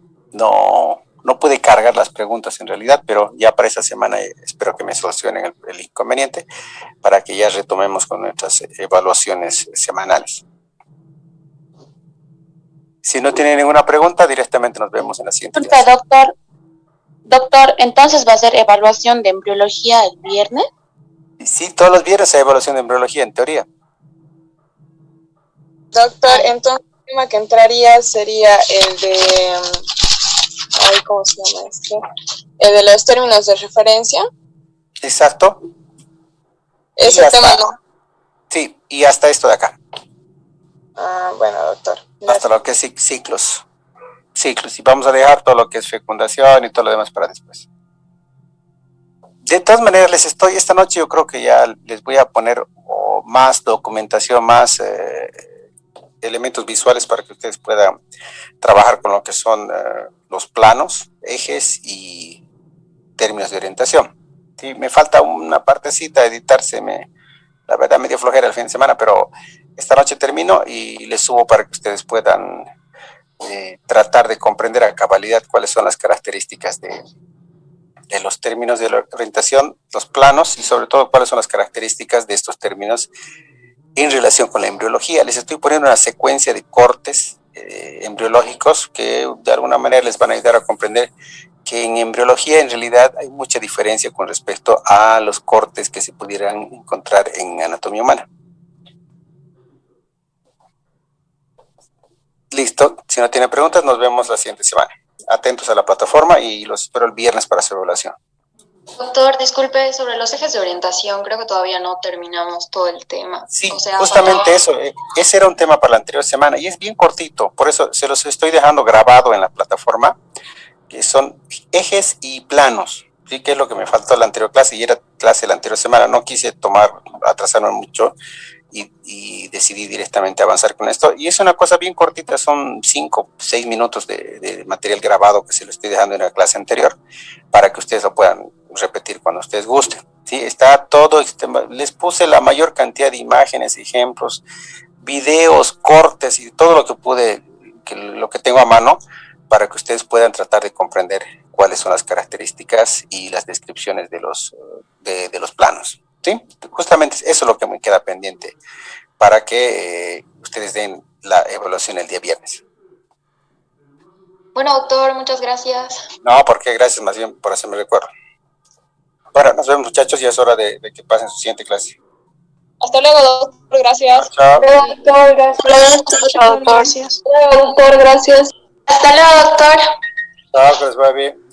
cargar las preguntas en realidad, pero ya para esta semana espero que me solucionen el inconveniente para que ya retomemos con nuestras evaluaciones semanales. Si no tienen ninguna pregunta, directamente nos vemos en la siguiente clase. Doctor, entonces va a ser evaluación de embriología el viernes. Sí, todos los viernes hay evaluación de embriología, en teoría. Doctor, entonces el tema que entraría sería el de, ¿cómo se llama esto? El de los términos de referencia. Exacto. Ese tema no. Sí, y hasta esto de acá. Bueno, doctor. Gracias. Hasta lo que es ciclos. Y vamos a dejar todo lo que es fecundación y todo lo demás para después. De todas maneras, esta noche yo creo que ya les voy a poner más documentación, más elementos visuales para que ustedes puedan trabajar con lo que son los planos, ejes y términos de orientación. Sí, me falta una partecita, editarse, la verdad me dio flojera el fin de semana, pero esta noche termino y les subo para que ustedes puedan tratar de comprender a cabalidad cuáles son las características de los términos de la orientación, los planos y sobre todo cuáles son las características de estos términos en relación con la embriología. Les estoy poniendo una secuencia de cortes embriológicos que de alguna manera les van a ayudar a comprender que en embriología en realidad hay mucha diferencia con respecto a los cortes que se pudieran encontrar en anatomía humana. Listo, si no tiene preguntas nos vemos la siguiente semana. Atentos a la plataforma y los espero el viernes para su evaluación. Doctor, disculpe, sobre los ejes de orientación, creo que todavía no terminamos todo el tema. Sí, justamente eso, ese era un tema para la anterior semana y es bien cortito, por eso se los estoy dejando grabado en la plataforma, que son ejes y planos, ¿sí? Que es lo que me faltó en la anterior clase y era clase la anterior semana, no quise atrasarme mucho y decidí directamente avanzar con esto, y es una cosa bien cortita, son 5, 6 minutos de material grabado que se lo estoy dejando en la clase anterior, para que ustedes lo puedan repetir cuando ustedes gusten. Sí, está todo, les puse la mayor cantidad de imágenes, ejemplos, videos, cortes y todo lo que pude, lo que tengo a mano para que ustedes puedan tratar de comprender cuáles son las características y las descripciones de los planos, ¿sí? Justamente eso es lo que me queda pendiente para que ustedes den la evaluación el día viernes. Bueno, doctor, muchas gracias. No, porque gracias más bien por hacerme recuerdo. Bueno, nos vemos muchachos, ya es hora de que pasen su siguiente clase. Hasta luego, doctor, gracias. Chao. Doctor, gracias. Doctor, gracias. Doctor, gracias. Hasta luego, doctor. Chao, que les vaya bien.